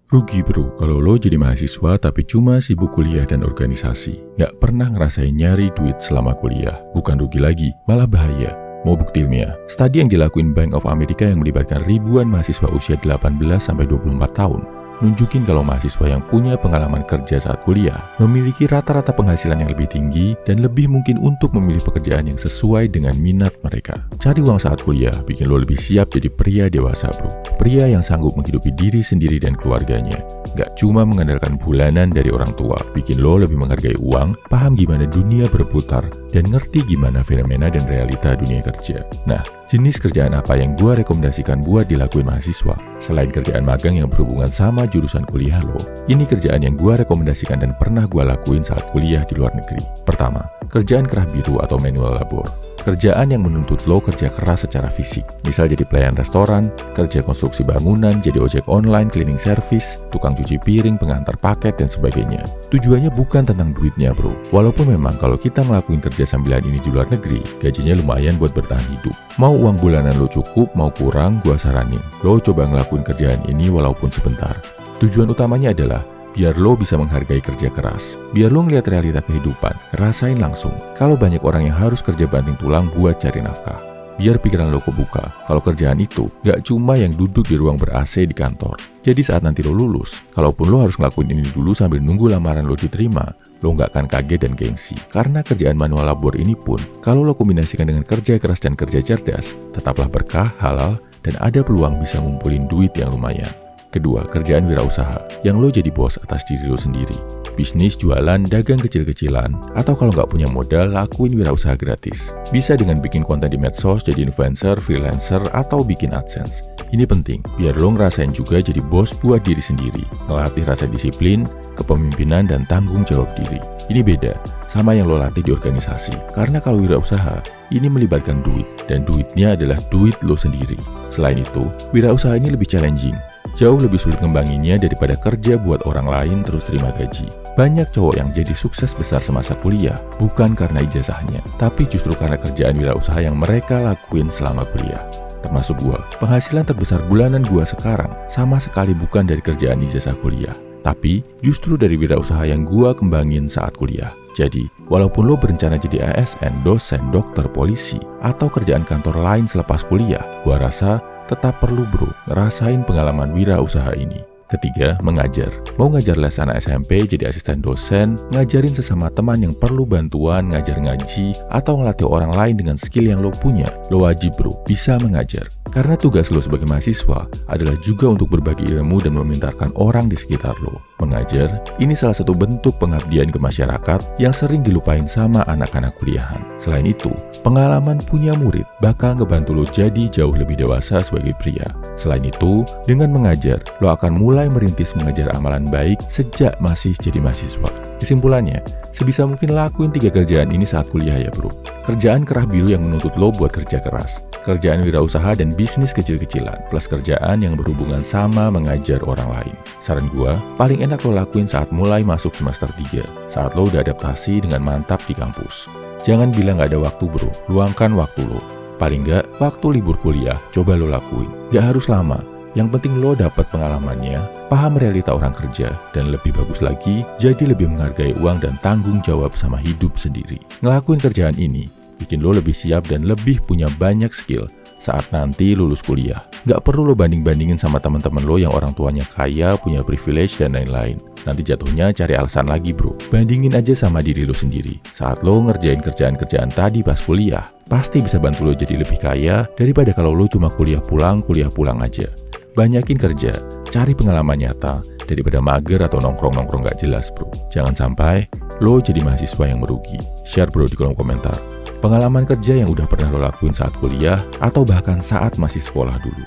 Rugi bro, kalau lo jadi mahasiswa tapi cuma sibuk kuliah dan organisasi. Nggak pernah ngerasain nyari duit selama kuliah. Bukan rugi lagi, malah bahaya. Mau bukti ilmiah? Studi yang dilakuin Bank of America yang melibatkan ribuan mahasiswa usia 18-24 tahun nunjukin kalau mahasiswa yang punya pengalaman kerja saat kuliah memiliki rata-rata penghasilan yang lebih tinggi dan lebih mungkin untuk memilih pekerjaan yang sesuai dengan minat mereka. Cari uang saat kuliah bikin lo lebih siap jadi pria dewasa bro. Pria yang sanggup menghidupi diri sendiri dan keluarganya. Gak cuma mengandalkan bulanan dari orang tua, bikin lo lebih menghargai uang, paham gimana dunia berputar, dan ngerti gimana fenomena dan realita dunia kerja. Nah, jenis kerjaan apa yang gue rekomendasikan buat dilakuin mahasiswa? Selain kerjaan magang yang berhubungan sama jurusan kuliah lo, ini kerjaan yang gue rekomendasikan dan pernah gue lakuin saat kuliah di luar negeri. Pertama, kerjaan kerah biru atau manual labor. Kerjaan yang menuntut lo kerja keras secara fisik. Misal jadi pelayan restoran, kerja konstruksi bangunan, jadi ojek online, cleaning service, tukang cuci piring, pengantar paket, dan sebagainya. Tujuannya bukan tentang duitnya bro. Walaupun memang kalau kita ngelakuin kerja sambilan ini di luar negeri, gajinya lumayan buat bertahan hidup. Mau uang bulanan lo cukup, mau kurang, gua saranin lo coba ngelakuin kerjaan ini walaupun sebentar. Tujuan utamanya adalah biar lo bisa menghargai kerja keras. Biar lo ngeliat realita kehidupan, rasain langsung. Kalau banyak orang yang harus kerja banting tulang buat cari nafkah. Biar pikiran lo kebuka, kalau kerjaan itu gak cuma yang duduk di ruang ber-AC di kantor. Jadi saat nanti lo lulus, kalaupun lo harus ngelakuin ini dulu sambil nunggu lamaran lo diterima, lo gak akan kaget dan gengsi. Karena kerjaan manual labor ini pun, kalau lo kombinasikan dengan kerja keras dan kerja cerdas, tetaplah berkah, halal, dan ada peluang bisa ngumpulin duit yang lumayan. Kedua, kerjaan wirausaha, yang lo jadi bos atas diri lo sendiri. Bisnis, jualan, dagang kecil-kecilan, atau kalau nggak punya modal, lakuin wirausaha gratis. Bisa dengan bikin konten di medsos, jadi influencer, freelancer, atau bikin AdSense. Ini penting, biar lo ngerasain juga jadi bos buat diri sendiri, ngelatih rasa disiplin, kepemimpinan, dan tanggung jawab diri. Ini beda sama yang lo latih di organisasi. Karena kalau wirausaha, ini melibatkan duit, dan duitnya adalah duit lo sendiri. Selain itu, wirausaha ini lebih challenging. Jauh lebih sulit ngembanginnya daripada kerja buat orang lain terus terima gaji. Banyak cowok yang jadi sukses besar semasa kuliah, bukan karena ijazahnya, tapi justru karena kerjaan wirausaha yang mereka lakuin selama kuliah. Termasuk gua, penghasilan terbesar bulanan gua sekarang sama sekali bukan dari kerjaan ijazah kuliah, tapi justru dari wirausaha yang gua kembangin saat kuliah. Jadi, walaupun lo berencana jadi ASN, dosen, dokter, polisi, atau kerjaan kantor lain selepas kuliah, gua rasa tetap perlu bro ngerasain pengalaman wirausaha ini. Ketiga, mengajar. Mau ngajar les anak SMP, jadi asisten dosen, ngajarin sesama teman yang perlu bantuan, ngajar ngaji, atau ngelatih orang lain dengan skill yang lo punya, lo wajib bro bisa mengajar. Karena tugas lo sebagai mahasiswa adalah juga untuk berbagi ilmu dan memintarkan orang di sekitar lo. Mengajar, ini salah satu bentuk pengabdian ke masyarakat yang sering dilupain sama anak-anak kuliahan. Selain itu, pengalaman punya murid bakal ngebantu lo jadi jauh lebih dewasa sebagai pria. Selain itu, dengan mengajar, lo akan mulai merintis mengejar amalan baik sejak masih jadi mahasiswa. Kesimpulannya, sebisa mungkin lakuin 3 kerjaan ini saat kuliah ya bro. Kerjaan kerah biru yang menuntut lo buat kerja keras, kerjaan wirausaha dan bisnis kecil-kecilan, plus kerjaan yang berhubungan sama mengajar orang lain. Saran gua, paling enak lo lakuin saat mulai masuk semester 3, saat lo udah adaptasi dengan mantap di kampus. Jangan bilang gak ada waktu bro, luangkan waktu lo. Paling gak, waktu libur kuliah, coba lo lakuin. Gak harus lama. Yang penting lo dapat pengalamannya, paham realita orang kerja, dan lebih bagus lagi, jadi lebih menghargai uang dan tanggung jawab sama hidup sendiri. Ngelakuin kerjaan ini, bikin lo lebih siap dan lebih punya banyak skill saat nanti lulus kuliah. Gak perlu lo banding-bandingin sama teman-teman lo yang orang tuanya kaya, punya privilege, dan lain-lain. Nanti jatuhnya cari alasan lagi bro. Bandingin aja sama diri lo sendiri. Saat lo ngerjain kerjaan-kerjaan tadi pas kuliah, pasti bisa bantu lo jadi lebih kaya daripada kalau lo cuma kuliah pulang aja. Banyakin kerja, cari pengalaman nyata, daripada mager atau nongkrong-nongkrong gak jelas bro. Jangan sampai lo jadi mahasiswa yang merugi. Share bro di kolom komentar pengalaman kerja yang udah pernah lo lakuin saat kuliah atau bahkan saat masih sekolah dulu.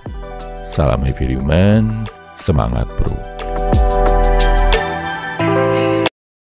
Salam Heavy Human, semangat bro.